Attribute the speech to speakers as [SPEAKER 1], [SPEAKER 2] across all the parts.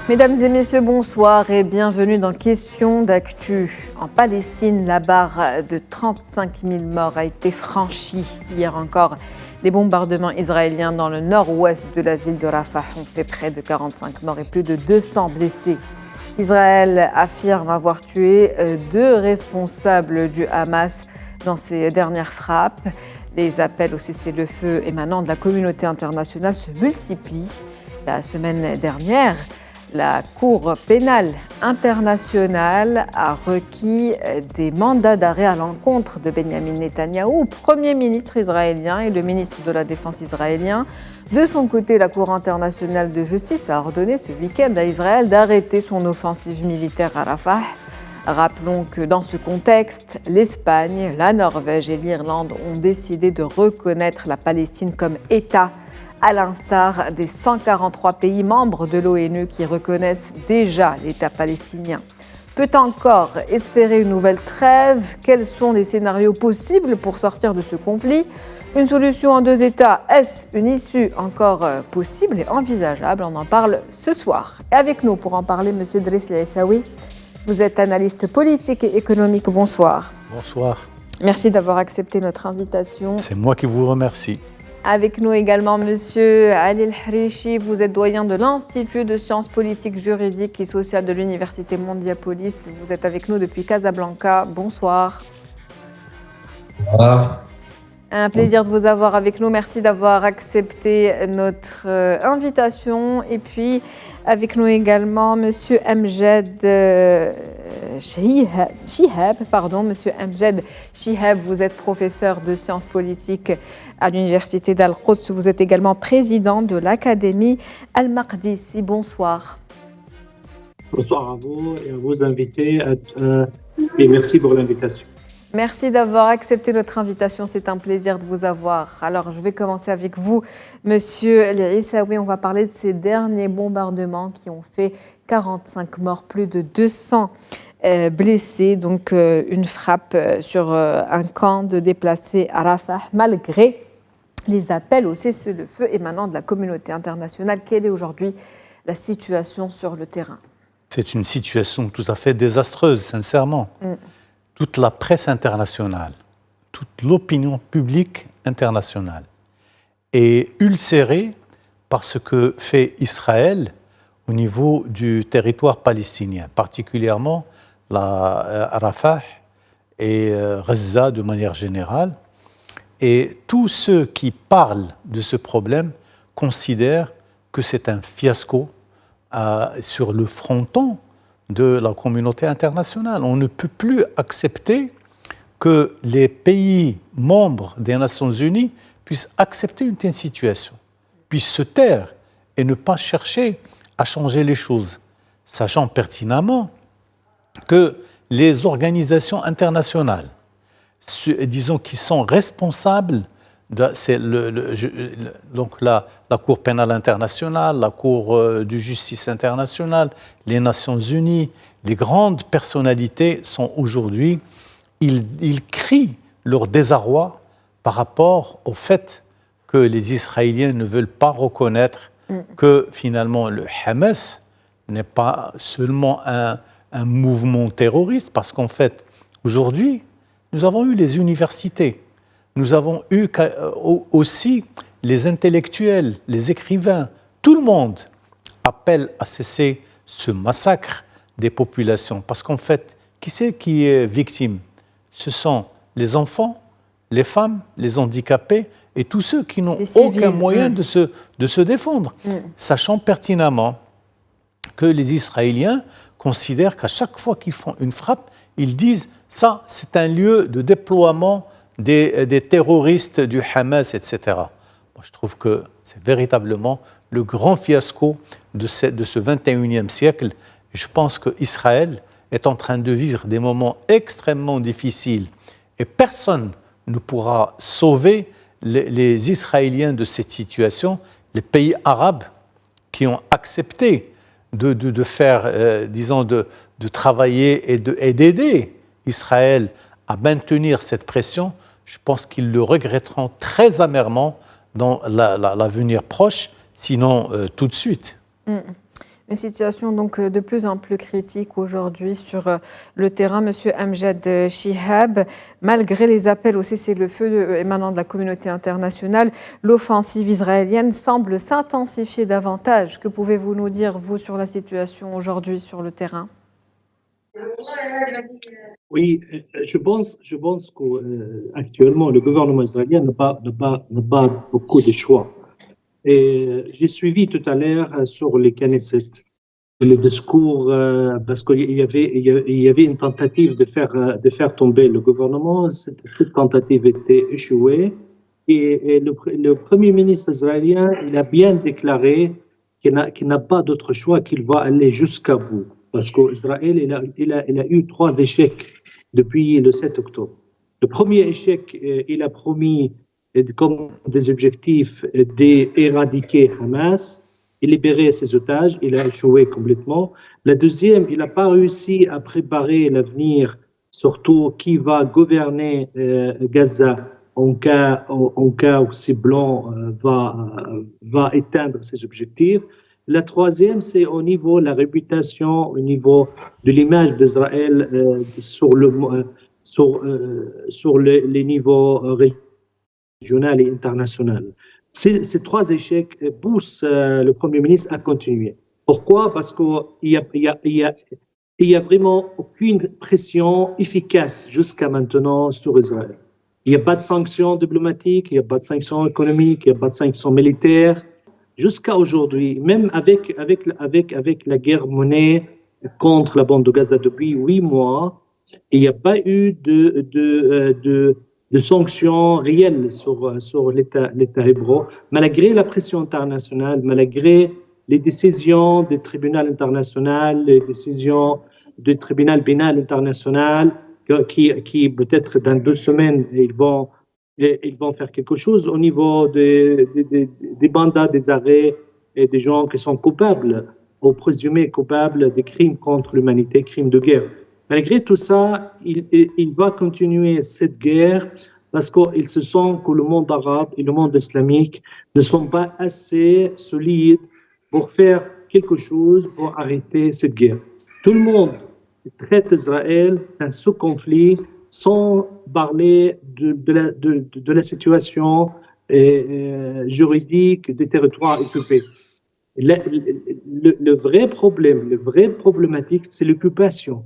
[SPEAKER 1] Mesdames et messieurs, bonsoir et bienvenue dans Question d'actu. En Palestine, la barre de 35 000 morts a été franchie. Hier encore, les bombardements israéliens dans le nord-ouest de la ville de Rafah ont fait près de 45 morts et plus de 200 blessés. Israël affirme avoir tué 2 responsables du Hamas dans ces dernières frappes. Les appels au cessez-le-feu émanant de la communauté internationale se multiplient. La semaine dernière, la Cour pénale internationale a requis des mandats d'arrêt à l'encontre de Benyamin Netanyahou, Premier ministre israélien et le ministre de la Défense israélien. De son côté, la Cour internationale de justice a ordonné ce week-end à Israël d'arrêter son offensive militaire à Rafah. Rappelons que dans ce contexte, l'Espagne, la Norvège et l'Irlande ont décidé de reconnaître la Palestine comme État, à l'instar des 143 pays membres de l'ONU qui reconnaissent déjà l'État palestinien. Peut encore espérer une nouvelle trêve? Quels sont les scénarios possibles pour sortir de ce conflit? Une solution en 2 États, est-ce une issue encore possible et envisageable? On en parle ce soir. Et avec nous pour en parler, M. Driss El Aissaoui, vous êtes analyste politique et économique. Bonsoir.
[SPEAKER 2] Bonsoir.
[SPEAKER 1] Merci d'avoir accepté notre invitation.
[SPEAKER 2] C'est moi qui vous remercie.
[SPEAKER 1] Avec nous également Monsieur Ali El-Harichi, vous êtes doyen de l'Institut de sciences politiques, juridiques et sociales de l'Université Mondiapolis. Vous êtes avec nous depuis Casablanca. Bonsoir.
[SPEAKER 3] Bonsoir.
[SPEAKER 1] Un plaisir de vous avoir avec nous. Merci d'avoir accepté notre invitation. Et puis, avec nous également Monsieur Amjad Chihab. Monsieur Amjad Chihab, vous êtes professeur de sciences politiques à l'Université d'Al-Quds. Vous êtes également président de l'Académie Al-Maqdisi. Bonsoir.
[SPEAKER 4] Bonsoir à vous et à vos invités. Et merci pour l'invitation.
[SPEAKER 1] Merci d'avoir accepté notre invitation, c'est un plaisir de vous avoir. Alors, je vais commencer avec vous, Monsieur El Aissaoui. On va parler de ces derniers bombardements qui ont fait 45 morts, plus de 200 blessés. Donc, une frappe sur un camp de déplacés à Rafah, malgré les appels au cessez-le-feu émanant de la communauté internationale. Quelle est aujourd'hui la situation sur le terrain?
[SPEAKER 2] C'est une situation tout à fait désastreuse, sincèrement. Toute la presse internationale, toute l'opinion publique internationale est ulcérée par ce que fait Israël au niveau du territoire palestinien, particulièrement Rafah et Gaza de manière générale. Et tous ceux qui parlent de ce problème considèrent que c'est un fiasco sur le fronton de la communauté internationale. On ne peut plus accepter que les pays membres des Nations Unies puissent accepter une telle situation, puissent se taire et ne pas chercher à changer les choses, sachant pertinemment que les organisations internationales, disons, qui sont responsables c'est donc la Cour pénale internationale, la Cour de justice internationale, les Nations unies, les grandes personnalités sont aujourd'hui, ils crient leur désarroi par rapport au fait que les Israéliens ne veulent pas reconnaître que finalement le Hamas n'est pas seulement un mouvement terroriste, parce qu'en fait, aujourd'hui, nous avons eu les universités. Nous avons eu aussi les intellectuels, les écrivains, tout le monde appelle à cesser ce massacre des populations. Parce qu'en fait, qui c'est qui est victime? Ce sont les enfants, les femmes, les handicapés et tous ceux qui n'ont aucun moyen de se défendre, sachant pertinemment que les Israéliens considèrent qu'à chaque fois qu'ils font une frappe, ils disent « ça, c'est un lieu de déploiement des terroristes du Hamas, etc. » Moi, je trouve que c'est véritablement le grand fiasco de ce 21e siècle. Et je pense qu'Israël est en train de vivre des moments extrêmement difficiles. Et personne ne pourra sauver les Israéliens de cette situation. Les pays arabes qui ont accepté de faire, disons, de travailler et d'aider Israël à maintenir cette pression, je pense qu'ils le regretteront très amèrement dans l'avenir proche, sinon tout de suite.
[SPEAKER 1] Une situation donc de plus en plus critique aujourd'hui sur le terrain. Monsieur Amjad Chihab, malgré les appels au cessez-le-feu émanant de la communauté internationale, l'offensive israélienne semble s'intensifier davantage. Que pouvez-vous nous dire, vous, sur la situation aujourd'hui sur le terrain?
[SPEAKER 4] Oui, je pense qu'actuellement, le gouvernement israélien n'a pas beaucoup de choix. Et j'ai suivi tout à l'heure sur les Knesset le discours parce qu'il y avait une tentative de faire tomber le gouvernement. Cette tentative était échouée et le Premier ministre israélien il a bien déclaré qu'il n'a pas d'autre choix, qu'il va aller jusqu'à bout. Parce qu'Israël il a eu 3 échecs depuis le 7 octobre. Le premier échec, il a promis comme des objectifs d'éradiquer Hamas et libérer ses otages. Il a échoué complètement. La deuxième, il n'a pas réussi à préparer l'avenir, surtout qui va gouverner Gaza en cas où ces blancs va éteindre ses objectifs. La troisième, c'est au niveau de la réputation, au niveau de l'image d'Israël sur les niveaux régional et international. Ces 3 échecs poussent le Premier ministre à continuer. Pourquoi? Parce qu'il y a vraiment aucune pression efficace jusqu'à maintenant sur Israël. Il n'y a pas de sanctions diplomatiques, il n'y a pas de sanctions économiques, il n'y a pas de sanctions militaires. Jusqu'à aujourd'hui, même avec la guerre menée contre la bande de Gaza depuis 8 mois, il n'y a pas eu de sanctions réelles sur l'État hébreu, malgré la pression internationale, malgré les décisions du tribunal international, les décisions du tribunal pénal international, qui peut-être dans 2 semaines, ils vont faire quelque chose au niveau des mandats, des arrêts et des gens qui sont coupables, ou présumés coupables des crimes contre l'humanité, crimes de guerre. Malgré tout ça, il va continuer cette guerre parce qu'il se sent que le monde arabe et le monde islamique ne sont pas assez solides pour faire quelque chose pour arrêter cette guerre. Tout le monde traite Israël dans ce conflit sans parler de la situation juridique des territoires occupés. Le vrai problème, le vrai problématique, c'est l'occupation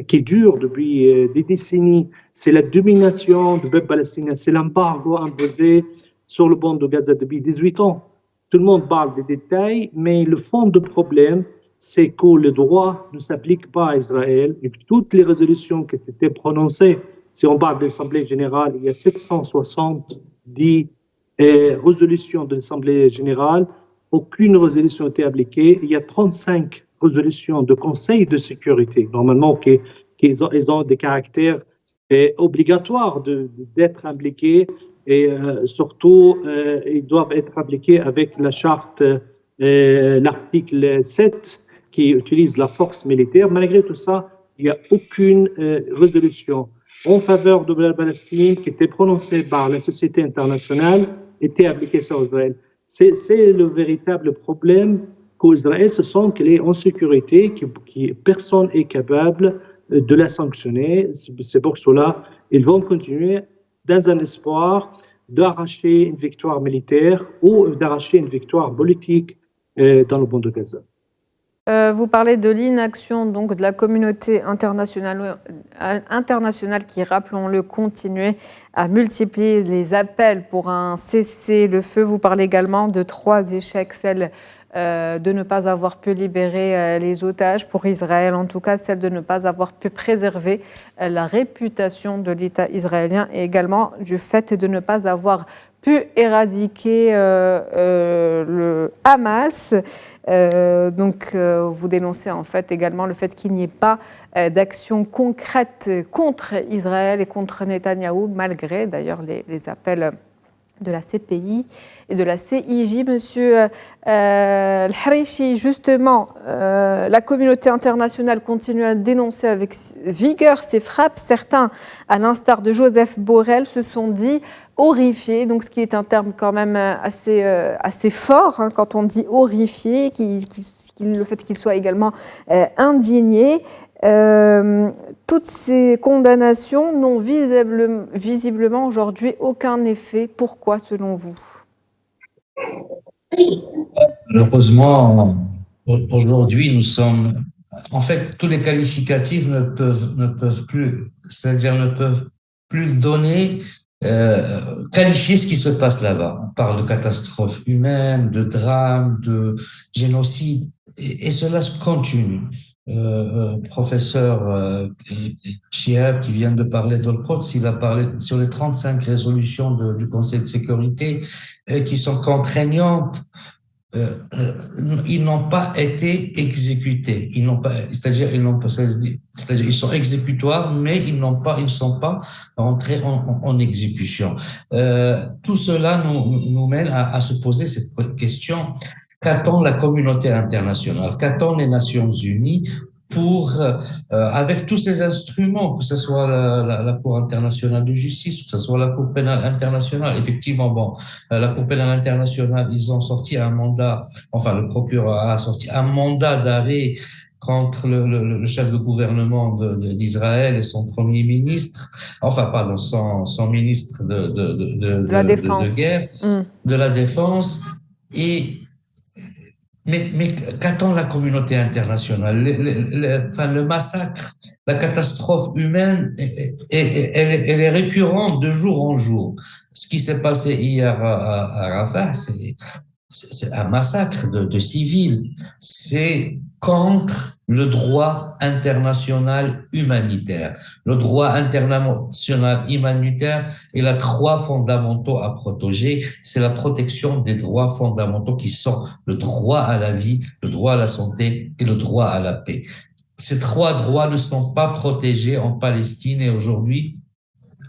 [SPEAKER 4] qui dure depuis des décennies. C'est la domination du peuple palestinien, c'est l'embargo imposé sur le banc de Gaza depuis 18 ans. Tout le monde parle des détails, mais le fond du problème, c'est que le droit ne s'applique pas à Israël et que toutes les résolutions qui étaient prononcées, si on parle de l'Assemblée générale, il y a 770 résolutions de l'Assemblée générale, aucune résolution n'a été appliquée. Il y a 35 résolutions de Conseil de sécurité, normalement, qu'ils ont des caractères obligatoires d'être appliqués et surtout, ils doivent être appliqués avec la charte, l'article 7, qui utilise la force militaire. Malgré tout ça, il n'y a aucune résolution en faveur de la Palestine qui était prononcée par la société internationale, était appliquée sur Israël. C'est le véritable problème qu'Israël se sent qu'elle est en sécurité, que personne n'est capable de la sanctionner. C'est pour cela qu'ils vont continuer dans un espoir d'arracher une victoire militaire ou d'arracher une victoire politique dans le banc de Gaza.
[SPEAKER 1] Vous parlez de l'inaction donc de la communauté internationale qui, rappelons-le, continuait à multiplier les appels pour un cessez-le-feu. Vous parlez également de 3 échecs, celle de ne pas avoir pu libérer les otages, pour Israël en tout cas, celle de ne pas avoir pu préserver la réputation de l'État israélien et également du fait de ne pas avoir pu éradiquer le Hamas. Donc, vous dénoncez en fait également le fait qu'il n'y ait pas d'action concrète contre Israël et contre Netanyahou, malgré d'ailleurs les appels de la CPI et de la CIJ. Monsieur El-Harichi, justement, la communauté internationale continue à dénoncer avec vigueur ces frappes. Certains, à l'instar de Joseph Borrell, se sont dit horrifiés, donc ce qui est un terme quand même assez fort, hein, quand on dit horrifié, qui le fait qu'il soit également indigné. Toutes ces condamnations n'ont visiblement aujourd'hui aucun effet. Pourquoi, selon vous?
[SPEAKER 3] Heureusement, aujourd'hui, nous sommes... En fait, tous les qualificatifs ne peuvent plus, c'est-à-dire ne peuvent plus donner, qualifier ce qui se passe là-bas. On parle de catastrophe humaine, de drame, de génocide, et cela se continue. Professeur Chiab, qui vient de parler d'Ol-Quds, il a parlé sur les 35 résolutions du Conseil de sécurité qui sont contraignantes. Ils n'ont pas été exécutés. Ils n'ont pas, c'est-à-dire ils sont exécutoires, mais ils ne sont pas entrés en exécution. Tout cela nous mène à se poser cette question: qu'attend la communauté internationale? Qu'attendent les Nations Unies pour, avec tous ces instruments, que ce soit la Cour internationale de justice, que ce soit la Cour pénale internationale? Effectivement, bon, la Cour pénale internationale, ils ont sorti un mandat, enfin, le procureur a sorti un mandat d'arrêt contre le chef de gouvernement d'Israël et son premier ministre, enfin, pardon, son ministre de guerre, de la défense, mais qu'attend la communauté internationale? Le massacre, la catastrophe humaine, elle est récurrente de jour en jour. Ce qui s'est passé hier à Rafah, c'est un massacre de civils. C'est contre le droit international humanitaire. Le droit international humanitaire, il a 3 fondamentaux à protéger. C'est la protection des droits fondamentaux qui sont le droit à la vie, le droit à la santé et le droit à la paix. Ces 3 droits ne sont pas protégés en Palestine et aujourd'hui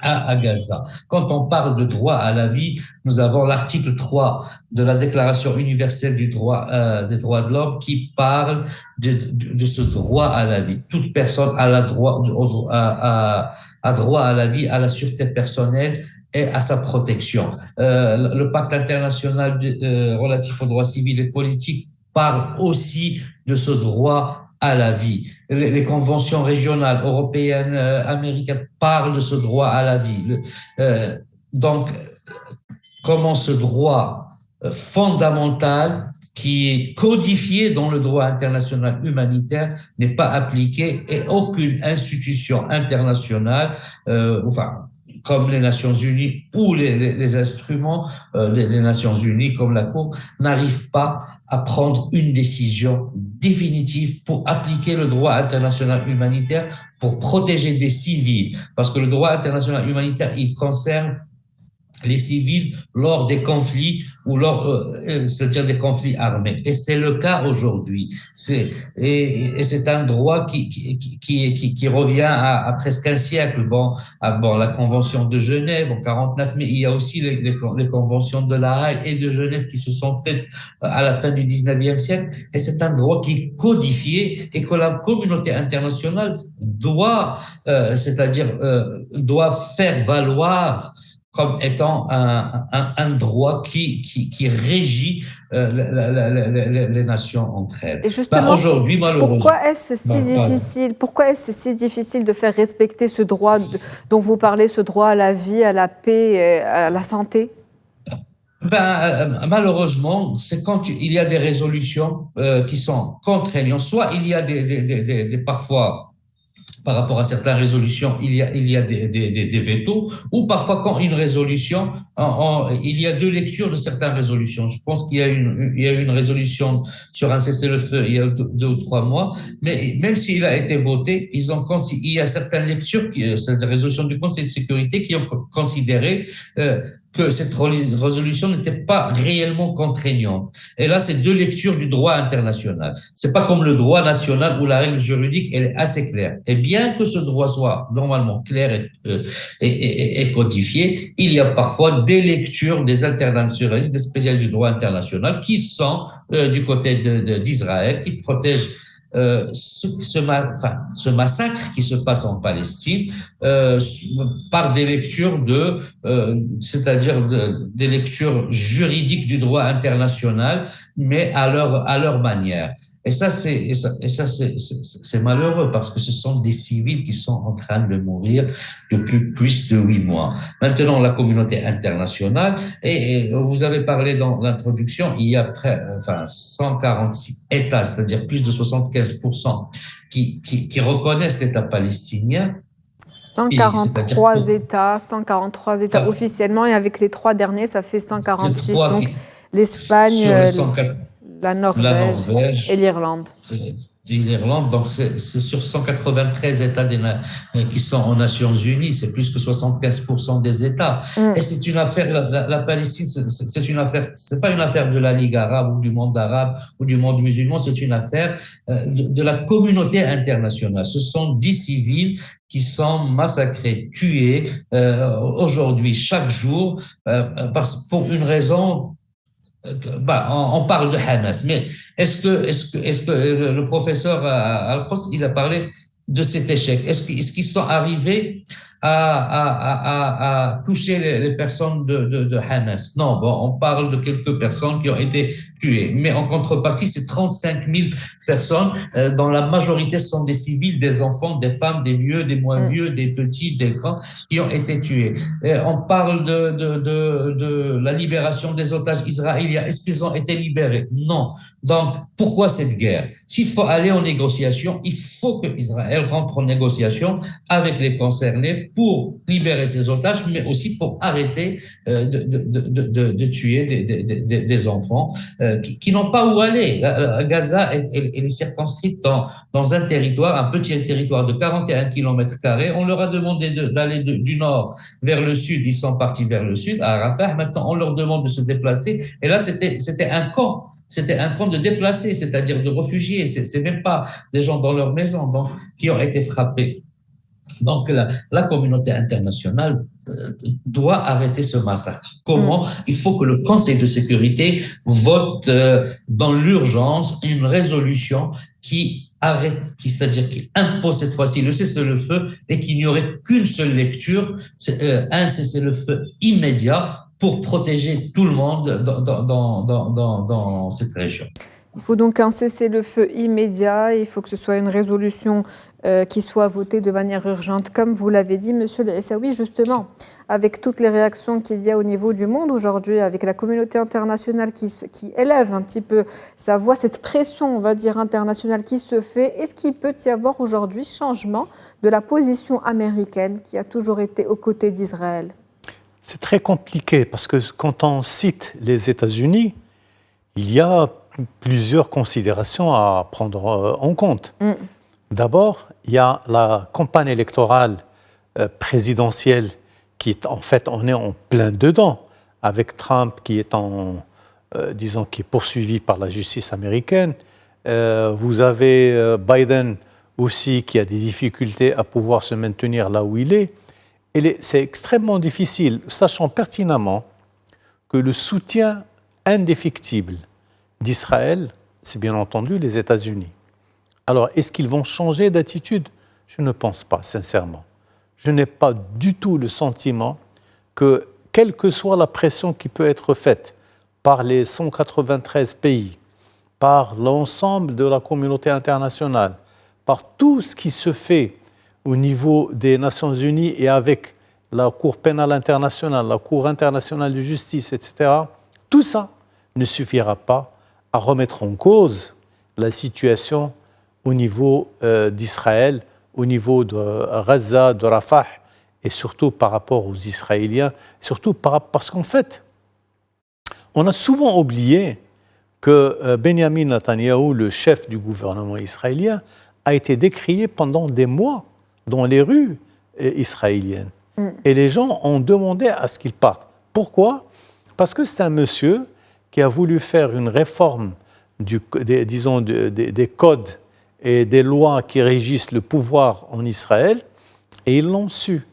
[SPEAKER 3] à Gaza. Quand on parle de droit à la vie, nous avons l'article 3 de la Déclaration universelle des droits de l'homme qui parle de ce droit à la vie. Toute personne a droit à la vie, à la sûreté personnelle et à sa protection. Le pacte international relatif aux droits civils et politiques parle aussi de ce droit à la vie. Les conventions régionales, européennes, américaines parlent de ce droit à la vie. Donc, comment ce droit fondamental qui est codifié dans le droit international humanitaire n'est pas appliqué et aucune institution internationale, comme les Nations Unies ou les instruments des Nations Unies comme la Cour, n'arrivent pas à prendre une décision définitive pour appliquer le droit international humanitaire, pour protéger des civils. Parce que le droit international humanitaire, il concerne les civils lors des conflits ou c'est-à-dire des conflits armés. Et c'est le cas aujourd'hui. Et c'est un droit qui revient à presque un siècle. La Convention de Genève en 49, mais il y a aussi les conventions de La Haye et de Genève qui se sont faites à la fin du 19e siècle. Et c'est un droit qui est codifié et que la communauté internationale doit faire valoir comme étant un droit qui régit les nations entre elles.
[SPEAKER 1] Et justement,
[SPEAKER 3] aujourd'hui, malheureusement,
[SPEAKER 1] pourquoi est-ce si difficile de faire respecter ce droit dont vous parlez, ce droit à la vie, à la paix, et à la santé?
[SPEAKER 3] Malheureusement, c'est quand il y a des résolutions qui sont contraignantes. Soit il y a parfois, par rapport à certaines résolutions, il y a des vétos, ou parfois quand une résolution, il y a 2 lectures de certaines résolutions. Je pense qu'il y a une résolution sur un cessez-le-feu il y a 2 ou 3 mois, mais même s'il a été voté, il y a certaines lectures, cette résolution du Conseil de sécurité qui ont considéré que cette résolution n'était pas réellement contraignante. Et là, c'est 2 lectures du droit international. C'est pas comme le droit national où la règle juridique, elle est assez claire. Et bien que ce droit soit normalement clair et codifié, il y a parfois des lectures des internationalistes, des spécialistes du droit international qui sont du côté d'Israël, qui protègent ce massacre qui se passe en Palestine par des lectures c'est-à-dire des lectures juridiques du droit international, mais à leur manière. Et ça, c'est malheureux parce que ce sont des civils qui sont en train de mourir depuis plus de 8 mois. Maintenant, la communauté internationale, et vous avez parlé dans l'introduction, il y a 146 États, c'est-à-dire plus de 75% qui reconnaissent l'État palestinien.
[SPEAKER 1] 143 États officiellement, et avec les 3 derniers, ça fait 146. Donc, l'Espagne, la Norvège et l'Irlande.
[SPEAKER 3] L'Irlande, donc c'est sur 193 États qui sont aux Nations Unies, c'est plus que 75% des États. Et c'est une affaire, la Palestine, c'est une affaire, c'est pas une affaire de la Ligue arabe ou du monde arabe ou du monde musulman, c'est une affaire de la communauté internationale. Ce sont 10 civils qui sont massacrés, tués aujourd'hui, chaque jour, pour une raison. On parle de Hamas, mais est-ce que le professeur Al-Quds, il a parlé de cet échec? Est-ce qu'ils sont arrivés à toucher les personnes de Hamas? Non, on parle de quelques personnes qui ont été tuées, mais en contrepartie, c'est 35 000 personnes, dont la majorité sont des civils, des enfants, des femmes, des vieux, des moins vieux, des petits, des grands, qui ont été tués. On parle de la libération des otages israéliens. Est-ce qu'ils ont été libérés? Non. Donc, pourquoi cette guerre? S'il faut aller en négociation, il faut que Israël rentre en négociation avec les concernés pour libérer ses otages, mais aussi pour arrêter de tuer des enfants qui n'ont pas où aller. Gaza est circonscrite dans un territoire, un petit territoire de 41 km². On leur a demandé d'aller du nord vers le sud. Ils sont partis vers le sud, à Rafah. Maintenant, on leur demande de se déplacer. Et là, c'était un camp. C'était un camp de déplacés, c'est-à-dire de réfugiés. C'est même pas des gens dans leur maison, donc, qui ont été frappés. Donc, la communauté internationale doit arrêter ce massacre. Comment? Il faut que le Conseil de sécurité vote dans l'urgence une résolution qui arrête, c'est-à-dire qui impose cette fois-ci le cessez-le-feu et qu'il n'y aurait qu'une seule lecture, un cessez-le-feu immédiat pour protéger tout le monde dans cette région.
[SPEAKER 1] Il faut donc un cessez-le-feu immédiat. Il faut que ce soit une résolution qui soit votée de manière urgente, comme vous l'avez dit, Monsieur El-Aissaoui, justement, avec toutes les réactions qu'il y a au niveau du monde aujourd'hui, avec la communauté internationale qui élève un petit peu sa voix, cette pression, on va dire, internationale qui se fait. Est-ce qu'il peut y avoir aujourd'hui changement de la position américaine qui a toujours été aux côtés d'Israël?
[SPEAKER 2] C'est très compliqué parce que quand on cite les États-Unis, il y a plusieurs considérations à prendre en compte. D'abord, il y a la campagne électorale présidentielle qui est en fait, on est en plein dedans, avec Trump qui est qui est poursuivi par la justice américaine. Vous avez Biden aussi qui a des difficultés à pouvoir se maintenir là où il est. Et c'est extrêmement difficile, sachant pertinemment que le soutien indéfectible d'Israël, c'est bien entendu les États-Unis. Alors, est-ce qu'ils vont changer d'attitude? Je ne pense pas, sincèrement. Je n'ai pas du tout le sentiment que, quelle que soit la pression qui peut être faite par les 193 pays, par l'ensemble de la communauté internationale, par tout ce qui se fait au niveau des Nations Unies et avec la Cour pénale internationale, la Cour internationale de justice, etc., tout ça ne suffira pas à remettre en cause la situation au niveau d'Israël, au niveau de Gaza, de Rafah, et surtout par rapport aux Israéliens, surtout parce qu'en fait, on a souvent oublié que Benjamin Netanyahou, le chef du gouvernement israélien, a été décrié pendant des mois dans les rues israéliennes. Et les gens ont demandé à ce qu'il parte. Pourquoi? Parce que c'est un monsieur qui a voulu faire une réforme des codes et des lois qui régissent le pouvoir en Israël, et ils l'ont su.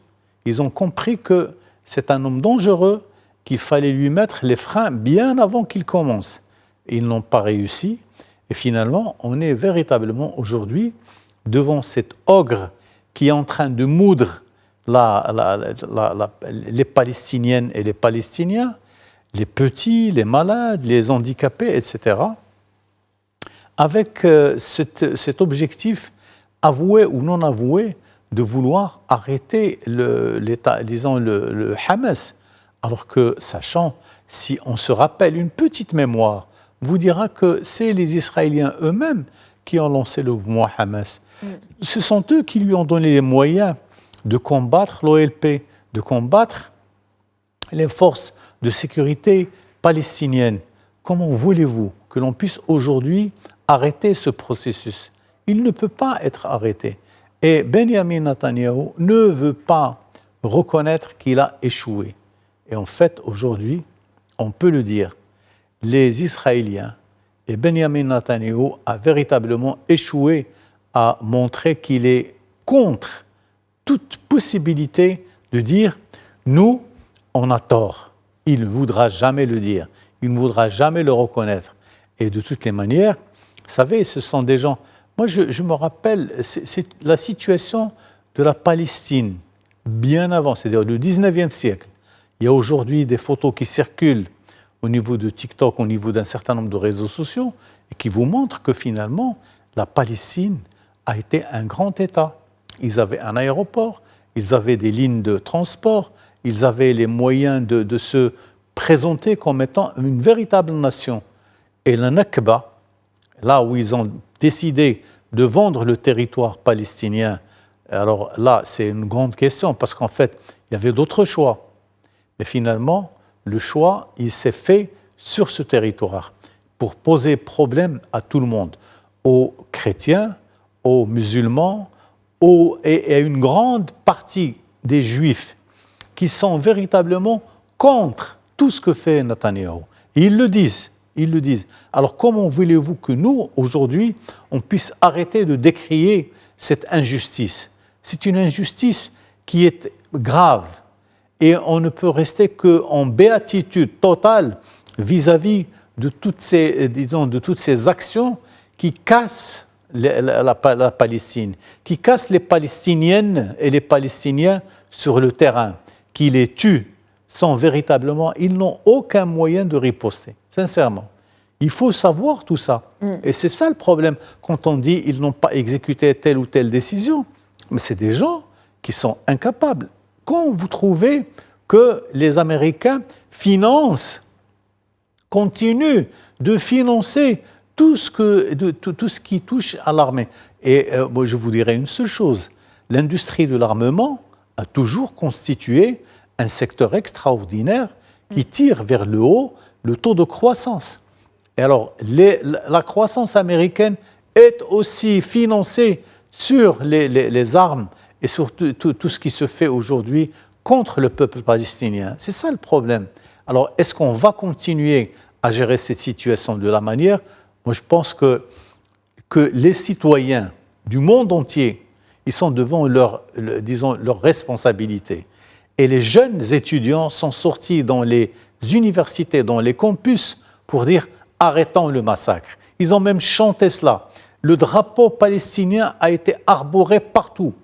[SPEAKER 2] Ils ont compris que c'est un homme dangereux, qu'il fallait lui mettre les freins bien avant qu'il commence. Et ils n'ont pas réussi. Et finalement, on est véritablement aujourd'hui devant cet ogre qui est en train de moudre les Palestiniennes et les Palestiniens, les petits, les malades, les handicapés, etc., avec cet objectif avoué ou non avoué de vouloir arrêter le Hamas. Alors que, sachant, si on se rappelle, une petite mémoire vous dira que c'est les Israéliens eux-mêmes qui ont lancé le mouvement Hamas. Ce sont eux qui lui ont donné les moyens de combattre l'OLP, de combattre les forces de sécurité palestiniennes. Comment voulez-vous que l'on puisse aujourd'hui arrêter ce processus? Il ne peut pas être arrêté. Et Benjamin Netanyahou ne veut pas reconnaître qu'il a échoué. Et en fait, aujourd'hui, on peut le dire, les Israéliens et Benjamin Netanyahou a véritablement échoué à montrer qu'il est contre toute possibilité de dire « nous, on a tort ». Il ne voudra jamais le dire, il ne voudra jamais le reconnaître. Et de toutes les manières, vous savez, ce sont des gens... Moi, je me rappelle, c'est la situation de la Palestine, bien avant, c'est-à-dire le 19e siècle. Il y a aujourd'hui des photos qui circulent au niveau de TikTok, au niveau d'un certain nombre de réseaux sociaux, et qui vous montrent que finalement, la Palestine a été un grand État. Ils avaient un aéroport, ils avaient des lignes de transport, ils avaient les moyens de se présenter comme étant une véritable nation. Et la Nakba, là où ils ont décidé de vendre le territoire palestinien, alors là, c'est une grande question, parce qu'en fait, il y avait d'autres choix. Mais finalement, le choix, il s'est fait sur ce territoire pour poser problème à tout le monde, aux chrétiens, aux musulmans, et à une grande partie des juifs qui sont véritablement contre tout ce que fait Netanyahou. Et ils le disent. Alors comment voulez-vous que nous, aujourd'hui, on puisse arrêter de décrier cette injustice? C'est une injustice qui est grave. Et on ne peut rester qu'en béatitude totale vis-à-vis de toutes ces actions qui cassent la Palestine, qui cassent les Palestiniennes et les Palestiniens sur le terrain, qui les tuent sans véritablement... Ils n'ont aucun moyen de riposter, sincèrement. Il faut savoir tout ça. Et c'est ça le problème. Quand on dit qu'ils n'ont pas exécuté telle ou telle décision, mais c'est des gens qui sont incapables. Quand vous trouvez que les Américains continuent de financer tout ce qui touche à l'armée. Et moi, je vous dirais une seule chose. L'industrie de l'armement a toujours constitué un secteur extraordinaire qui tire vers le haut le taux de croissance. Et alors, la croissance américaine est aussi financée sur les armes et sur tout ce qui se fait aujourd'hui contre le peuple palestinien. C'est ça le problème. Alors, est-ce qu'on va continuer à gérer cette situation de la manière? Moi, je pense que les citoyens du monde entier, ils sont devant leur responsabilité. Et les jeunes étudiants sont sortis dans les universités, dans les campus, pour dire « arrêtons le massacre ». Ils ont même chanté cela. Le drapeau palestinien a été arboré partout,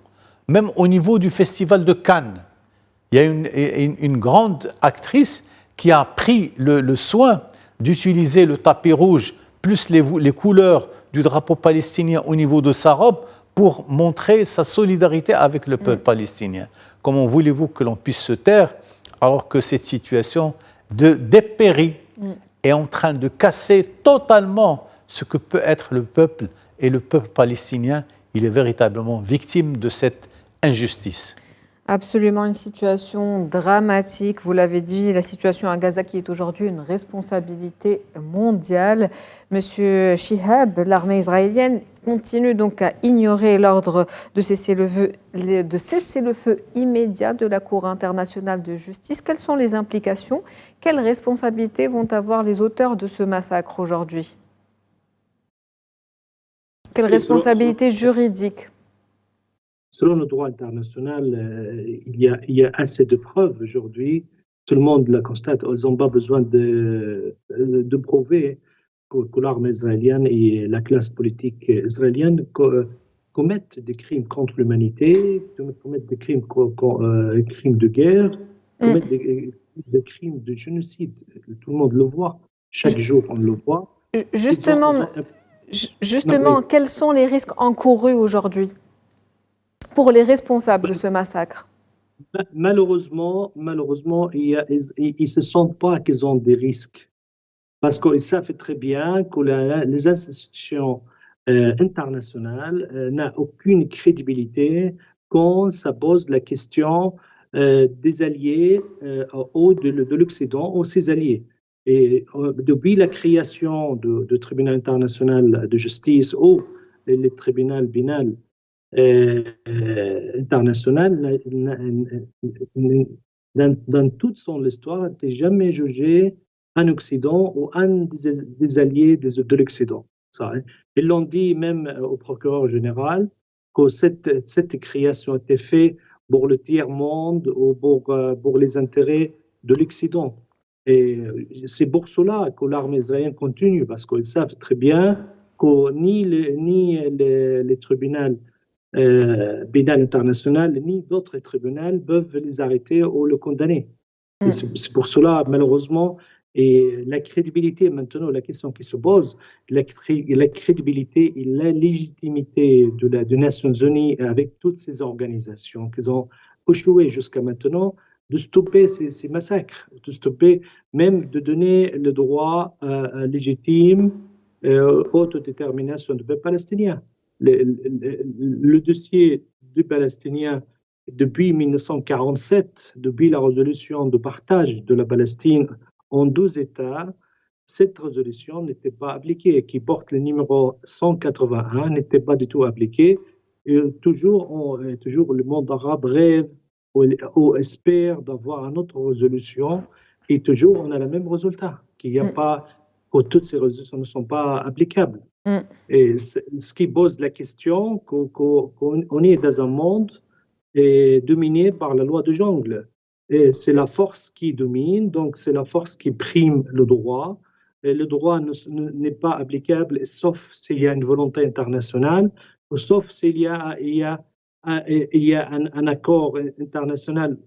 [SPEAKER 2] même au niveau du festival de Cannes. Il y a une grande actrice qui a pris le soin d'utiliser le tapis rouge plus les couleurs du drapeau palestinien au niveau de sa robe pour montrer sa solidarité avec le peuple palestinien. Comment voulez-vous que l'on puisse se taire alors que cette situation de dépérit est en train de casser totalement ce que peut être le peuple, et le peuple palestinien, il est véritablement victime de cette injustice.
[SPEAKER 1] Absolument, une situation dramatique. Vous l'avez dit, la situation à Gaza qui est aujourd'hui une responsabilité mondiale. Monsieur Shihab, l'armée israélienne continue donc à ignorer l'ordre de cessez-le-feu immédiat de la Cour internationale de justice. Quelles sont les implications? Quelles responsabilités vont avoir les auteurs de ce massacre aujourd'hui? Quelles responsabilités juridiques?
[SPEAKER 4] Selon le droit international, il y a assez de preuves aujourd'hui. Tout le monde la constate. Ils n'ont pas besoin de prouver que l'armée israélienne et la classe politique israélienne commettent des crimes contre l'humanité, commettent des crimes de guerre, commettent des crimes de génocide. Tout le monde le voit. Chaque jour, on le voit.
[SPEAKER 1] Justement, Justement, quels sont les risques encourus aujourd'hui pour les responsables de ce massacre?
[SPEAKER 4] Malheureusement, ils ne se sentent pas qu'ils ont des risques. Parce qu'ils savent très bien que les institutions internationales n'ont aucune crédibilité quand ça pose la question des alliés ou de l'Occident ou ses alliés. Et depuis la création du tribunal international de justice ou le tribunal pénal international, dans toute son histoire, n'était jamais jugé en Occident ou un des alliés de l'Occident. Ils l'ont dit même au procureur général que cette création était faite pour le tiers-monde ou pour les intérêts de l'Occident. Et c'est pour cela que l'armée israélienne continue, parce qu'ils savent très bien que ni les tribunaux pénal international, ni d'autres tribunaux peuvent les arrêter ou le condamner. C'est pour cela, malheureusement, et la crédibilité, maintenant, la question qui se pose, la crédibilité et la légitimité des Nations Unies avec toutes ces organisations qui ont échoué jusqu'à maintenant, de stopper ces massacres, de stopper, même de donner le droit légitime autodétermination du peuple palestinien. Le dossier du Palestinien depuis 1947, depuis la résolution de partage de la Palestine en 2 États, cette résolution n'était pas appliquée, qui porte le numéro 181, n'était pas du tout appliquée. Et toujours le monde arabe rêve ou espère d'avoir une autre résolution, et toujours on a le même résultat, qu'il n'y a pas, que toutes ces résolutions ne sont pas applicables. Et ce qui pose la question qu'on est dans un monde dominé par la loi de jungle. Et c'est la force qui domine, donc c'est la force qui prime le droit. Et le droit n'est pas applicable sauf s'il y a une volonté internationale, ou sauf s'il y a un accord international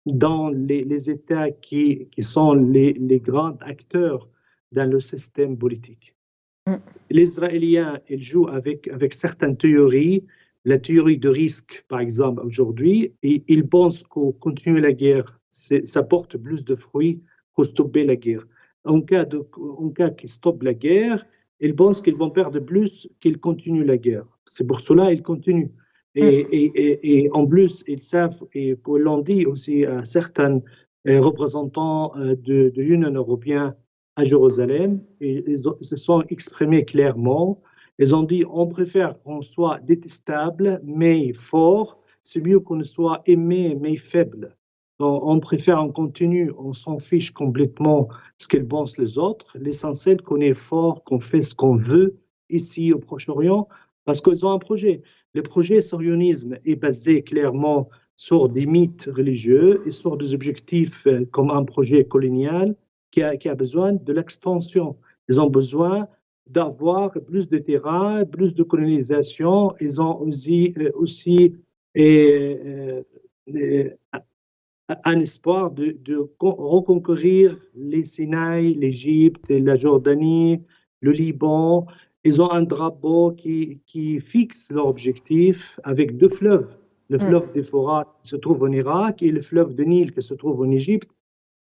[SPEAKER 4] dans les États qui sont les grands acteurs dans le système politique. Les Israéliens, ils jouent avec certaines théories, la théorie de risque, par exemple, aujourd'hui, et ils pensent que continuer la guerre, ça porte plus de fruits que stopper la guerre. En cas qu'ils stoppent la guerre, ils pensent qu'ils vont perdre plus qu'ils continuent la guerre. C'est pour cela qu'ils continuent. Et en plus, ils savent, et l'on dit aussi à certains représentants de l'Union européenne à Jérusalem, et ils se sont exprimés clairement. Ils ont dit on préfère qu'on soit détestable mais fort, c'est mieux qu'on soit aimé mais faible. Donc, on préfère, on continue, on s'en fiche complètement ce qu'ils pensent les autres. L'essentiel qu'on est fort, qu'on fait ce qu'on veut ici au Proche-Orient, parce qu'ils ont un projet. Le projet sionisme est basé clairement sur des mythes religieux et sur des objectifs comme un projet colonial qui a besoin de l'extension. Ils ont besoin d'avoir plus de terrain, plus de colonisation. Ils ont aussi un espoir de reconquérir les Sinaï, l'Égypte, la Jordanie, le Liban. Ils ont un drapeau qui fixe leur objectif avec 2 fleuves. Le fleuve d'Euphrate qui se trouve en Irak et le fleuve de Nil qui se trouve en Égypte.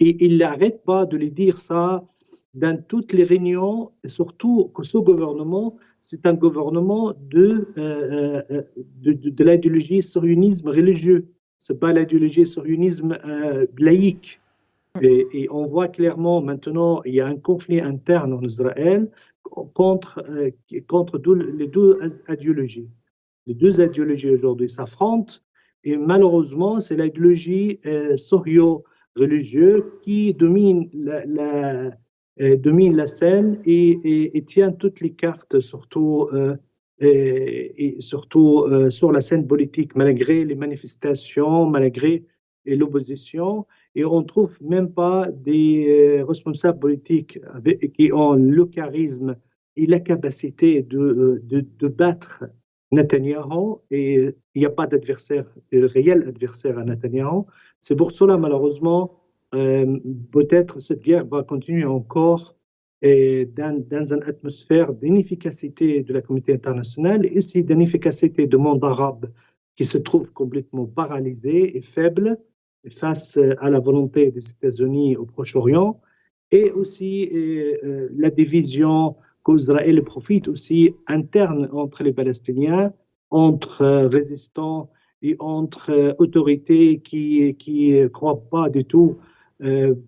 [SPEAKER 4] Et ils n'arrêtent pas de les dire ça dans toutes les réunions, et surtout que ce gouvernement, c'est un gouvernement de l'idéologie sionisme religieux. Ce n'est pas l'idéologie sionisme laïque. Et on voit clairement maintenant, il y a un conflit interne en Israël contre les 2 idéologies. Les 2 idéologies aujourd'hui s'affrontent, et malheureusement, c'est l'idéologie sorio-religieuse qui domine la scène et tient toutes les cartes, surtout sur la scène politique, malgré les manifestations, malgré l'opposition. Et on ne trouve même pas des responsables politiques qui ont le charisme et la capacité de battre Netanyahou, et il n'y a pas d'adversaire, de réel adversaire à Netanyahou. C'est pour cela, malheureusement, peut-être cette guerre va continuer encore et dans une atmosphère d'inefficacité de la communauté internationale et aussi d'inefficacité du monde arabe qui se trouve complètement paralysé et faible face à la volonté des États-Unis au Proche-Orient, et aussi la division qu'Israël profite aussi interne entre les Palestiniens, entre résistants et entre autorités qui ne croient pas du tout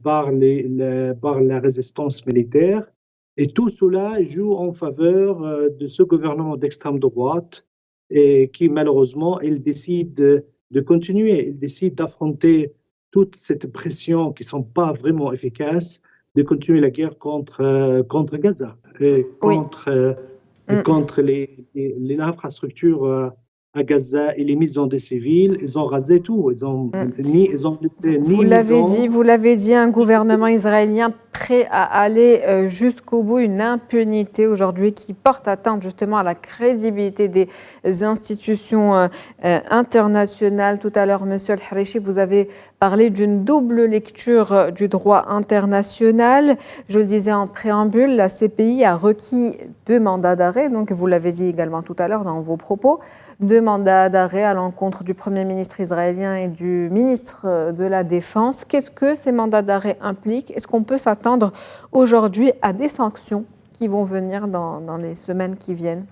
[SPEAKER 4] par la résistance militaire. Et tout cela joue en faveur de ce gouvernement d'extrême droite et qui malheureusement, il décide de continuer, il décide d'affronter toute cette pression qui ne sont pas vraiment efficaces, de continuer la guerre contre Gaza, et contre les infrastructures à Gaza et les maisons des civils. Ils ont rasé tout. Ils ont laissé ni
[SPEAKER 1] vous l'avez dit, un gouvernement israélien prêt à aller jusqu'au bout, une impunité aujourd'hui qui porte atteinte justement à la crédibilité des institutions internationales. Tout à l'heure, Monsieur Al-Harichi, vous avez parlé d'une double lecture du droit international. Je le disais en préambule, la CPI a requis 2 mandats d'arrêt, donc vous l'avez dit également tout à l'heure dans vos propos, 2 mandats d'arrêt à l'encontre du Premier ministre israélien et du ministre de la Défense. Qu'est-ce que ces mandats d'arrêt impliquent? Est-ce qu'on peut s'attendre aujourd'hui à des sanctions qui vont venir dans les semaines qui viennent?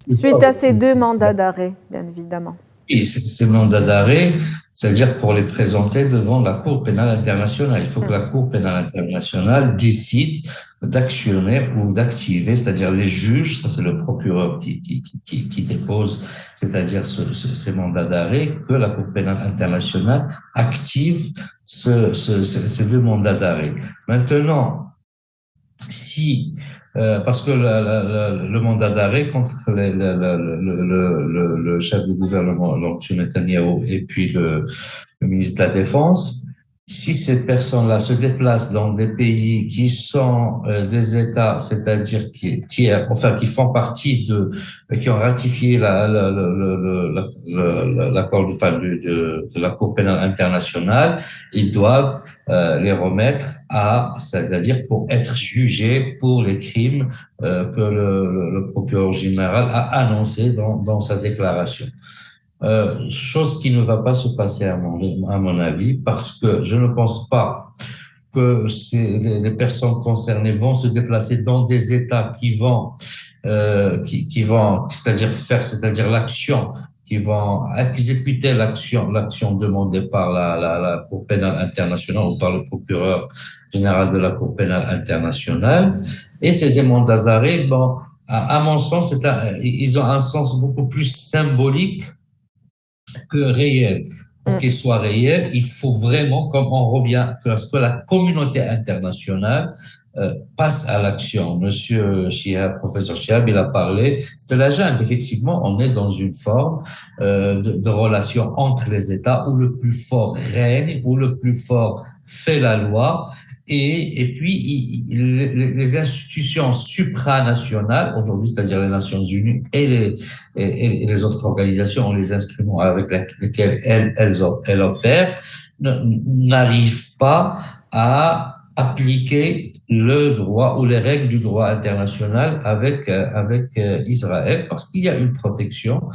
[SPEAKER 1] Suite à ces 2 mandats d'arrêt, bien évidemment.
[SPEAKER 3] Et ces mandats d'arrêt, c'est-à-dire pour les présenter devant la Cour pénale internationale. Il faut que la Cour pénale internationale décide d'actionner ou d'activer, c'est-à-dire les juges, ça c'est le procureur qui dépose, c'est-à-dire ces mandats d'arrêt, que la Cour pénale internationale active ces 2 mandats d'arrêt. Maintenant, si parce que le mandat d'arrêt contre le chef du gouvernement, donc M. Netanyahou, et puis le ministre de la Défense, si ces personnes-là se déplacent dans des pays qui sont des États, c'est-à-dire qui font partie qui ont ratifié l'accord de la Cour pénale internationale, ils doivent les remettre c'est-à-dire pour être jugés pour les crimes que le procureur général a annoncé dans sa déclaration. Chose qui ne va pas se passer à mon avis, parce que je ne pense pas que les personnes concernées vont se déplacer dans des États qui vont, c'est-à-dire l'action, qui vont exécuter l'action demandée par la Cour pénale internationale ou par le procureur général de la Cour pénale internationale. Et ces mandats d'arrêt, bon, à mon sens, ils ont un sens beaucoup plus symbolique que réel. Pour qu'il soit réel, il faut vraiment, comme on revient, que la communauté internationale passe à l'action. Monsieur Chihab, professeur Chihab, il a parlé de la jungle. Effectivement, on est dans une forme de relation entre les États où le plus fort règne, où le plus fort fait la loi. Et puis, les institutions supranationales, aujourd'hui, c'est-à-dire les Nations Unies et les autres organisations, les instruments avec lesquels elles opèrent, n'arrivent pas à appliquer le droit ou les règles du droit international avec Israël, parce qu'il y a une protection,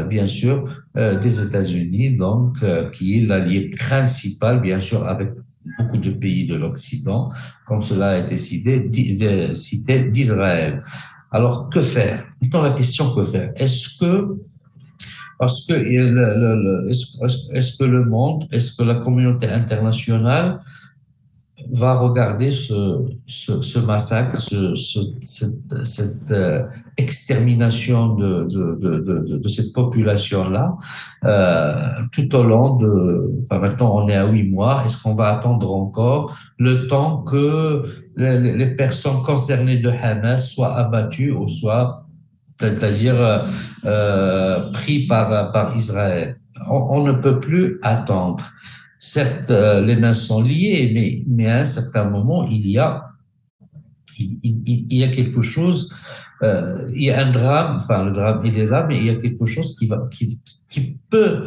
[SPEAKER 3] bien sûr, des États-Unis, donc qui est l'allié principal, bien sûr, avec beaucoup de pays de l'Occident, comme cela a été cité d'Israël. Alors, que faire? Maintenant, la question, que faire? Est-ce que le monde, est-ce que la communauté internationale va regarder ce massacre, cette extermination de cette population-là tout au long maintenant on est à 8 mois, est-ce qu'on va attendre encore le temps que les personnes concernées de Hamas soient abattues ou soient, c'est-à-dire pris par Israël? On ne peut plus attendre. Certes, les mains sont liées, mais à un certain moment, il y a quelque chose, il y a un drame, enfin le drame il est là, mais il y a quelque chose qui peut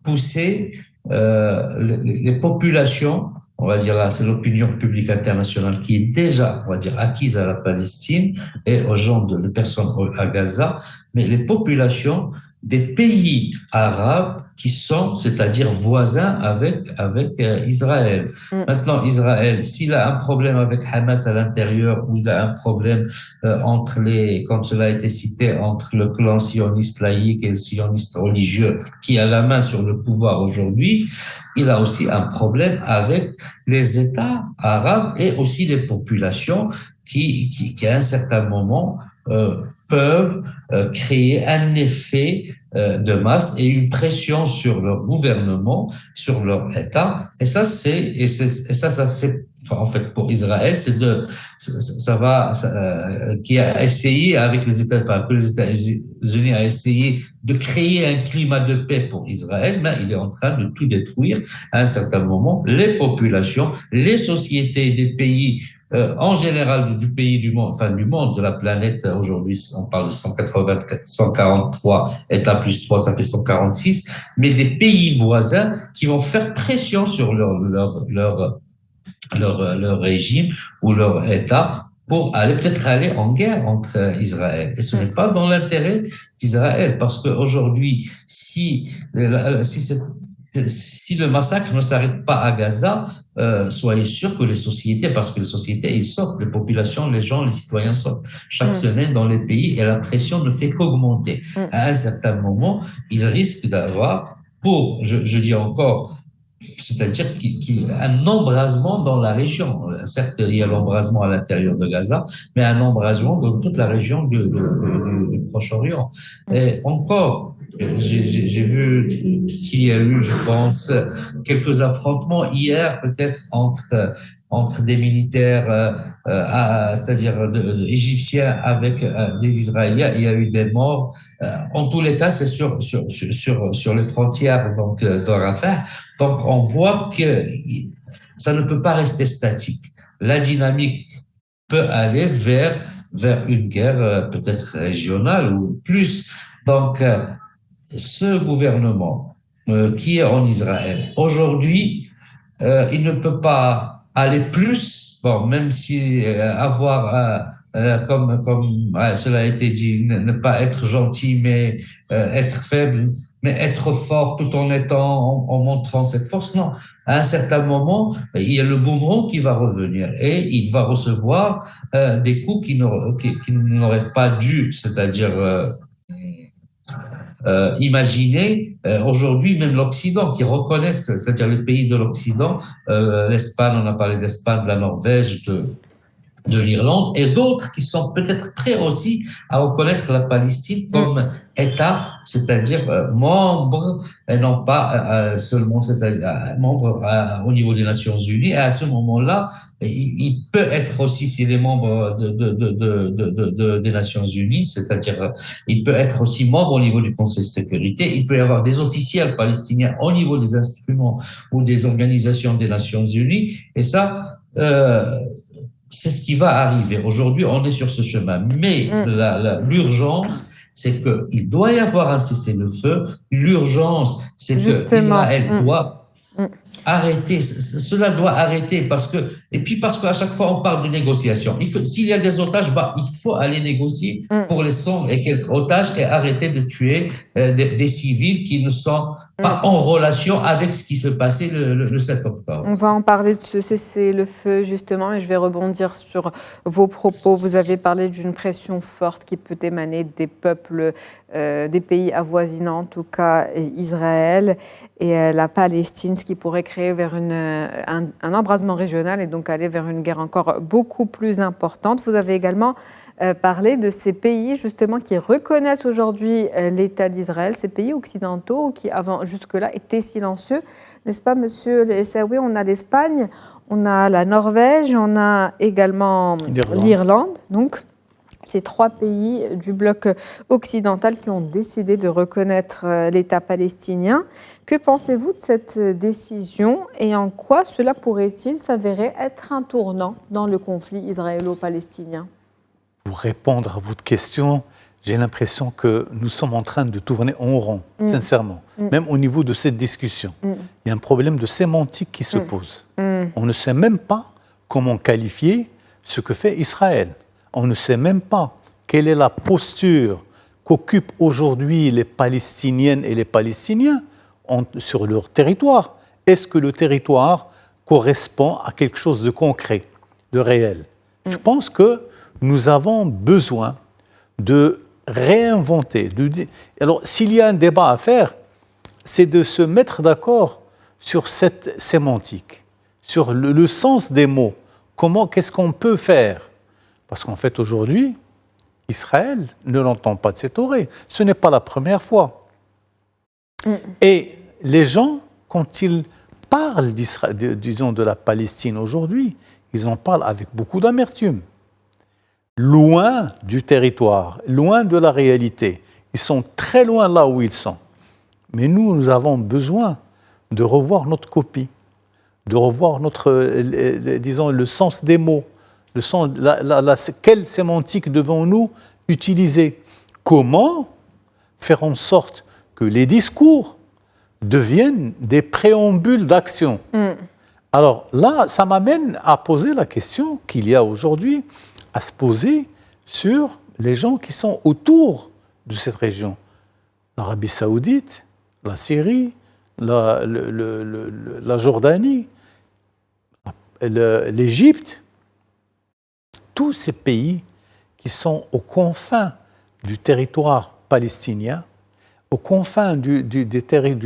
[SPEAKER 3] pousser les populations on va dire là, c'est l'opinion publique internationale qui est déjà, on va dire, acquise à la Palestine et aux gens de personnes à Gaza, mais les populations des pays arabes qui sont, c'est-à-dire voisins avec Israël. Maintenant, Israël, s'il a un problème avec Hamas à l'intérieur ou il a un problème entre comme cela a été cité, entre le clan sioniste laïque et le sioniste religieux qui a la main sur le pouvoir aujourd'hui, il a aussi un problème avec les États arabes et aussi les populations qui à un certain moment, peuvent créer un effet de masse et une pression sur leur gouvernement, sur leur État. Et ça, ça fait, enfin, en fait, pour Israël, qui a essayé avec les États, enfin, que les États-Unis a essayé de créer un climat de paix pour Israël, mais il est en train de tout détruire à un certain moment. Les populations, les sociétés des pays en général du pays du monde, enfin du monde, de la planète, aujourd'hui on parle de 143 États plus 3, ça fait 146, mais des pays voisins qui vont faire pression sur leur régime ou leur État pour peut-être aller en guerre entre Israël. Et ce n'est pas dans l'intérêt d'Israël, parce qu'aujourd'hui, si le massacre ne s'arrête pas à Gaza, soyez sûr que les sociétés, parce que les sociétés, ils sortent, les populations, les gens, les citoyens sortent chaque semaine dans les pays et la pression ne fait qu'augmenter. À un certain moment, ils risquent d'avoir, je dis encore, c'est-à-dire qu'il y a un embrasement dans la région. Certes, il y a l'embrasement à l'intérieur de Gaza, mais un embrasement dans toute la région du Proche-Orient. Et encore, j'ai vu qu'il y a eu, je pense, quelques affrontements hier, peut-être entre des militaires, c'est-à-dire égyptiens avec des Israéliens. Il y a eu des morts. En tous les cas, c'est sur les frontières donc de Rafah. Donc, on voit que ça ne peut pas rester statique. La dynamique peut aller vers une guerre peut-être régionale ou plus. Donc, ce gouvernement qui est en Israël, aujourd'hui, il ne peut pas aller plus, bon, même si avoir, comme cela a été dit, ne pas être gentil, mais être faible, mais être fort tout en montrant cette force. Non, à un certain moment, il y a le boomerang qui va revenir et il va recevoir des coups qui n'auraient pas dû, c'est-à-dire imaginez aujourd'hui même l'Occident qui reconnaissent, c'est-à-dire les pays de l'Occident, l'Espagne, on a parlé d'Espagne, de la Norvège, de l'Irlande et d'autres qui sont peut-être prêts aussi à reconnaître la Palestine comme État, c'est-à-dire membre et non pas seulement c'est-à-dire membre au niveau des Nations Unies. Et à ce moment-là, il peut être aussi, s'il est membre des Nations Unies, c'est-à-dire il peut être aussi membre au niveau du Conseil de sécurité. Il peut y avoir des officiels palestiniens au niveau des instruments ou des organisations des Nations Unies. Et ça, c'est ce qui va arriver. Aujourd'hui, on est sur ce chemin. Mais l'urgence, c'est qu'il doit y avoir un cessez-le-feu. L'urgence, c'est que Israël doit arrêter. Cela doit arrêter parce qu'à chaque fois, on parle de négociation. S'il y a des otages, il faut aller négocier pour les 100 et quelques otages et arrêter de tuer des civils qui ne sont pas en relation avec ce qui se passait le 7 octobre.
[SPEAKER 1] On va en parler de ce cessez-le-feu justement, et je vais rebondir sur vos propos. Vous avez parlé d'une pression forte qui peut émaner des peuples, des pays avoisinants, en tout cas Israël et la Palestine, ce qui pourrait créer vers un embrasement régional et donc aller vers une guerre encore beaucoup plus importante. Vous avez également parler de ces pays justement qui reconnaissent aujourd'hui l'État d'Israël, ces pays occidentaux qui avant jusque-là étaient silencieux, n'est-ce pas Monsieur Essaoui? On a l'Espagne, on a la Norvège, on a également l'Irlande, donc ces 3 pays du bloc occidental qui ont décidé de reconnaître l'État palestinien. Que pensez-vous de cette décision et en quoi cela pourrait-il s'avérer être un tournant dans le conflit israélo-palestinien?
[SPEAKER 2] Pour répondre à votre question, j'ai l'impression que nous sommes en train de tourner en rond, sincèrement. Même au niveau de cette discussion. Il y a un problème de sémantique qui se pose. On ne sait même pas comment qualifier ce que fait Israël. On ne sait même pas quelle est la posture qu'occupent aujourd'hui les Palestiniennes et les Palestiniens sur leur territoire. Est-ce que le territoire correspond à quelque chose de concret, de réel? Je pense que nous avons besoin de réinventer. Alors, s'il y a un débat à faire, c'est de se mettre d'accord sur cette sémantique, sur le sens des mots. Qu'est-ce qu'on peut faire? Parce qu'en fait, aujourd'hui, Israël ne l'entend pas de cette oreille. Ce n'est pas la première fois. Et les gens, quand ils parlent disons, de la Palestine aujourd'hui, ils en parlent avec beaucoup d'amertume. Loin du territoire, loin de la réalité. Ils sont très loin là où ils sont. Mais nous avons besoin de revoir notre copie, de revoir disons, le sens des mots, quelle sémantique devons-nous utiliser? Comment faire en sorte que les discours deviennent des préambules d'action? Alors là, ça m'amène à poser la question qu'il y a aujourd'hui à se poser sur les gens qui sont autour de cette région. L'Arabie Saoudite, la Syrie, la Jordanie, l'Égypte, tous ces pays qui sont aux confins du territoire palestinien, aux confins du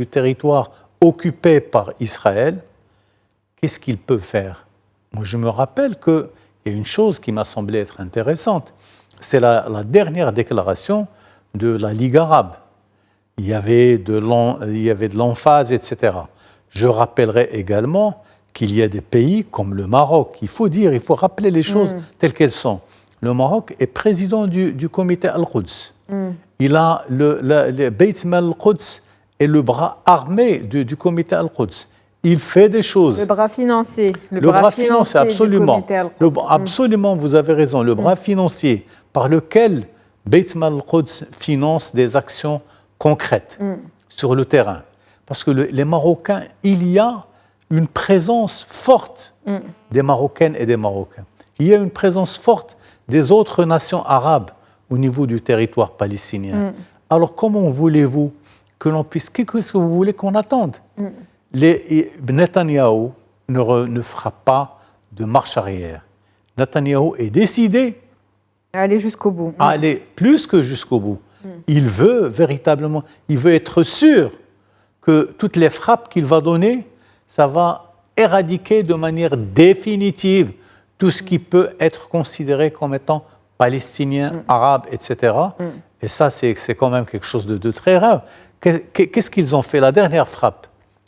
[SPEAKER 2] territoire occupé par Israël, qu'est-ce qu'ils peuvent faire? Moi, je me rappelle qu'il y a une chose qui m'a semblé être intéressante, c'est la dernière déclaration de la Ligue arabe. Il y avait de l'emphase, etc. Je rappellerai également qu'il y a des pays comme le Maroc. Il faut rappeler les choses telles qu'elles sont. Le Maroc est président du comité Al-Quds. Il a le Beit Mal Al-Quds et le bras armé du comité Al-Quds. Il fait des choses.
[SPEAKER 1] Le bras financier.
[SPEAKER 2] Le bras financier, absolument.
[SPEAKER 1] Du comité Al-Quds.
[SPEAKER 2] Absolument, vous avez raison. Le bras financier par lequel Beit Mal Al-Quds finance des actions concrètes sur le terrain. Parce que les Marocains, il y a une présence forte des Marocaines et des Marocains. Il y a une présence forte des autres nations arabes au niveau du territoire palestinien. Alors comment voulez-vous que l'on puisse... Qu'est-ce que vous voulez qu'on attende? Netanyahou ne fera pas de marche arrière. Netanyahou est décidé
[SPEAKER 1] à aller jusqu'au bout.
[SPEAKER 2] À aller plus que jusqu'au bout. Il veut véritablement, il veut être sûr que toutes les frappes qu'il va donner, ça va éradiquer de manière définitive tout ce qui peut être considéré comme étant palestinien, arabe, etc. Et ça, c'est quand même quelque chose de très rare. Qu'est-ce qu'ils ont fait? La dernière frappe,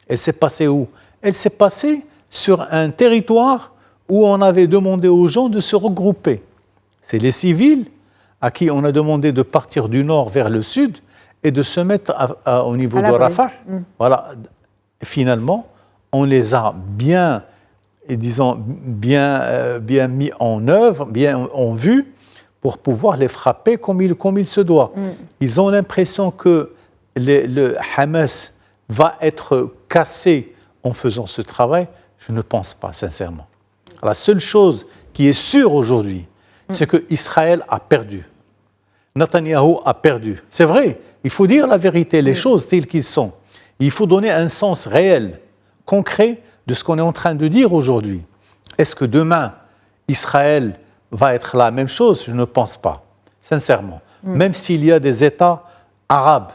[SPEAKER 2] elle s'est passée où? Elle s'est passée sur un territoire où on avait demandé aux gens de se regrouper. C'est les civils à qui on a demandé de partir du nord vers le sud et de se mettre au niveau de Rafah. Voilà. Finalement, on les a bien mis en œuvre, bien en vue, pour pouvoir les frapper comme il se doit. Ils ont l'impression que le Hamas va être cassé en faisant ce travail. Je ne pense pas, sincèrement. La seule chose qui est sûre aujourd'hui, c'est qu'Israël a perdu. Netanyahou a perdu. C'est vrai, il faut dire la vérité, les choses telles qu'elles sont. Il faut donner un sens réel, concret, de ce qu'on est en train de dire aujourd'hui. Est-ce que demain, Israël va être la même chose? Je ne pense pas, sincèrement. Même s'il y a des États arabes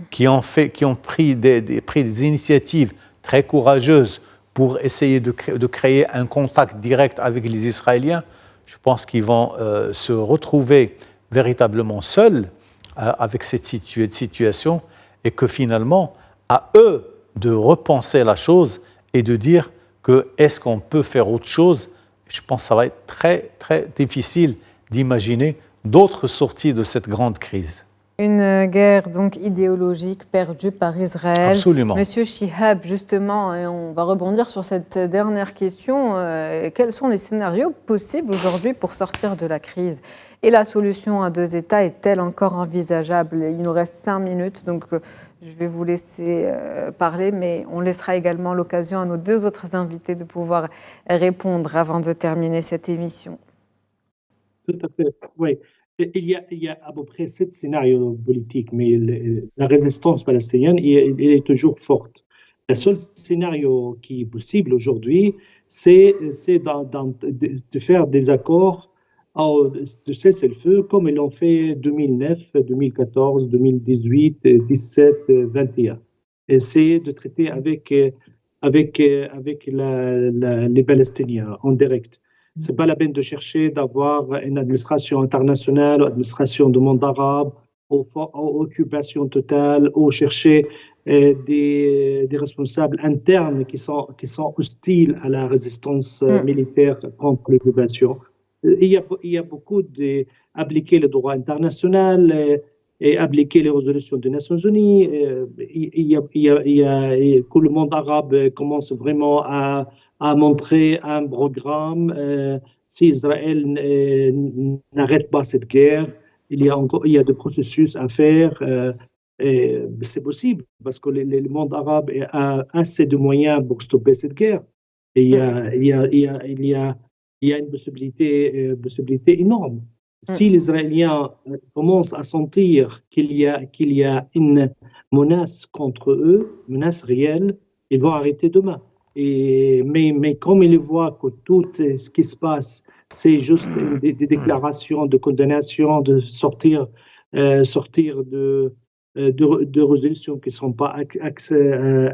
[SPEAKER 2] qui ont pris des initiatives très courageuses pour essayer de créer un contact direct avec les Israéliens, je pense qu'ils vont se retrouver véritablement seuls avec cette situation et que finalement, à eux de repenser la chose et de dire que est-ce qu'on peut faire autre chose? Je pense que ça va être très, très difficile d'imaginer d'autres sorties de cette grande crise.
[SPEAKER 1] Une guerre donc idéologique perdue par Israël.
[SPEAKER 2] Absolument.
[SPEAKER 1] Monsieur Chihab, justement, et on va rebondir sur cette dernière question. Quels sont les scénarios possibles aujourd'hui pour sortir de la crise? Et la solution à 2 États est-elle encore envisageable? Il nous reste 5 minutes, donc je vais vous laisser parler, mais on laissera également l'occasion à nos 2 autres invités de pouvoir répondre avant de terminer cette émission.
[SPEAKER 4] Tout à fait, oui. Il y a à peu près 7 scénarios politiques, mais la résistance palestinienne elle est toujours forte. Le seul scénario qui est possible aujourd'hui, c'est de faire des accords de cessez-le-feu comme ils l'ont fait 2009, 2014, 2018, 17, 21. Essayer de traiter avec les Palestiniens en direct. Ce n'est pas la peine de chercher d'avoir une administration internationale, une administration du monde arabe, ou occupation totale, ou chercher des responsables internes qui sont hostiles à la résistance militaire contre l'occupation. Il y a beaucoup d'appliquer le droit international et appliquer les résolutions des Nations Unies. Que le monde arabe commence vraiment à montrer un programme. Si Israël n'arrête pas cette guerre, il y a des processus à faire. C'est possible parce que le monde arabe a assez de moyens pour stopper cette guerre. Et il y a une possibilité énorme. Si les Israéliens commencent à sentir qu'il y a une menace contre eux, menace réelle, ils vont arrêter demain. Mais comme ils voient que tout ce qui se passe, c'est juste des déclarations de condamnation, de sortir de résolutions qui ne sont pas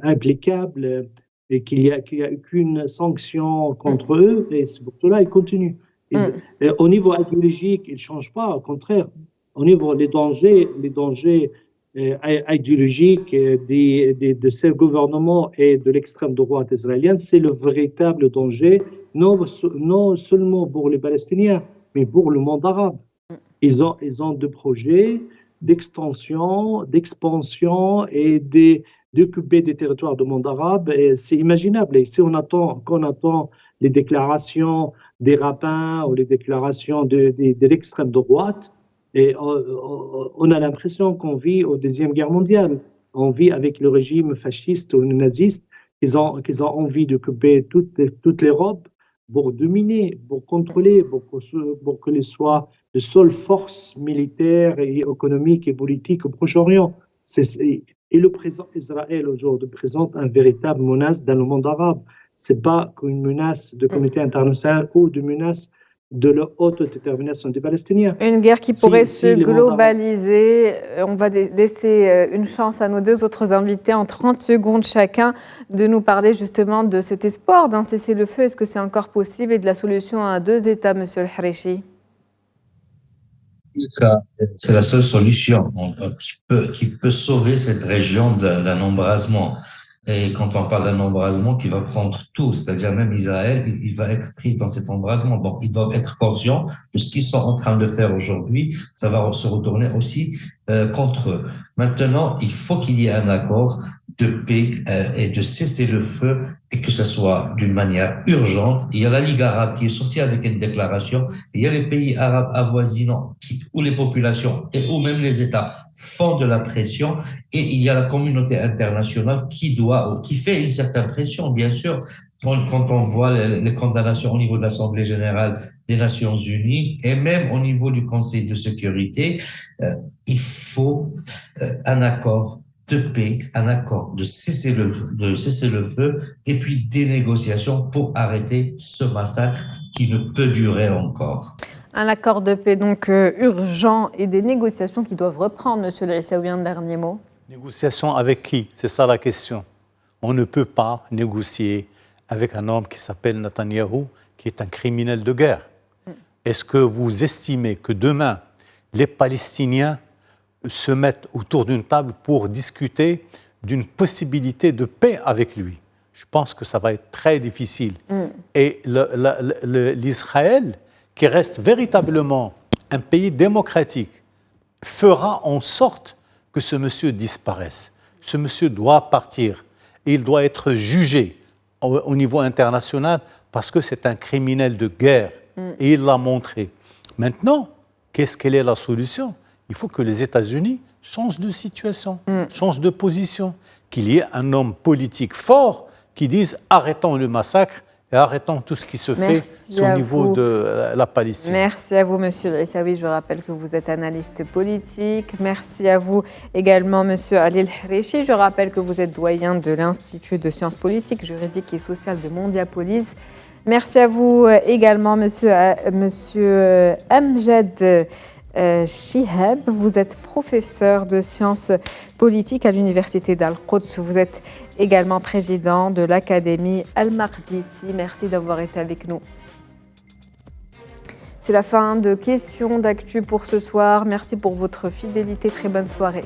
[SPEAKER 4] applicables et qu'il n'y a aucune sanction contre eux, et c'est pour cela ils continuent. Au niveau idéologique, ils ne changent pas, au contraire. Au niveau des dangers idéologiques de ces gouvernements et de l'extrême droite israélienne, c'est le véritable danger, non seulement pour les Palestiniens, mais pour le monde arabe. Ils ont des projets d'extension, d'expansion et d'occuper des territoires du monde arabe. Et c'est imaginable. Et si on attend les déclarations des rabbins ou les déclarations de l'extrême droite, et on a l'impression qu'on vit au Deuxième Guerre mondiale. On vit avec le régime fasciste ou naziste. Ils ont envie d'occuper toute l'Europe pour dominer, pour contrôler, pour qu'elle soit de seule force militaire et économique et politique au Proche-Orient. Et le président Israël aujourd'hui présente une véritable menace dans le monde arabe. Ce n'est pas qu'une menace de communauté internationale ou de menace de la haute détermination des Palestiniens.
[SPEAKER 1] Une guerre qui pourrait se globaliser. On va laisser une chance à nos 2 autres invités en 30 secondes chacun de nous parler justement de cet espoir d'un cessez-le-feu. Est-ce que c'est encore possible et de la solution à 2 États, Monsieur El-Harichi?
[SPEAKER 3] C'est la seule solution qui peut sauver cette région d'un embrasement. Et quand on parle d'un embrasement qui va prendre tout, c'est-à-dire même Israël, il va être pris dans cet embrasement. Donc, ils doivent être conscients de ce qu'ils sont en train de faire aujourd'hui. Ça va se retourner aussi contre eux. Maintenant, il faut qu'il y ait un accord de paix et de cesser le feu et que ce soit d'une manière urgente. Il y a la Ligue arabe qui est sortie avec une déclaration. Il y a les pays arabes avoisinants où les populations et où même les États font de la pression. Et il y a la communauté internationale qui fait une certaine pression, bien sûr. Quand on voit les condamnations au niveau de l'Assemblée générale des Nations unies et même au niveau du Conseil de sécurité, il faut un accord de paix, un accord de cesser le feu et puis des négociations pour arrêter ce massacre qui ne peut durer encore.
[SPEAKER 1] Un accord de paix donc urgent et des négociations qui doivent reprendre, Monsieur El-Issaoui, un dernier mot. Négociations
[SPEAKER 2] avec qui? C'est ça la question. On ne peut pas négocier avec un homme qui s'appelle Netanyahou, qui est un criminel de guerre. Est-ce que vous estimez que demain, les Palestiniens se mettent autour d'une table pour discuter d'une possibilité de paix avec lui? Je pense que ça va être très difficile. Et l'Israël, qui reste véritablement un pays démocratique, fera en sorte que ce monsieur disparaisse. Ce monsieur doit partir. Et il doit être jugé au niveau international parce que c'est un criminel de guerre. Et il l'a montré. Maintenant, quelle est la solution? Il faut que les États-Unis changent de situation, changent de position, qu'il y ait un homme politique fort qui dise arrêtons le massacre et arrêtons tout ce qui se fait au niveau de la Palestine.
[SPEAKER 1] Merci à vous, Monsieur Aissaoui. Je rappelle que vous êtes analyste politique. Merci à vous également, Monsieur Ali El-Harichi. Je rappelle que vous êtes doyen de l'Institut de sciences politiques, juridiques et sociales de Mondiapolis. Merci à vous également, Monsieur Amjad Chihab. Vous êtes professeur de sciences politiques à l'Université d'Al-Quds. Vous êtes également président de l'Académie Al-Maqdisi. Merci d'avoir été avec nous. C'est la fin de questions d'actu pour ce soir. Merci pour votre fidélité. Très bonne soirée.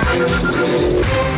[SPEAKER 5] We'll be right back.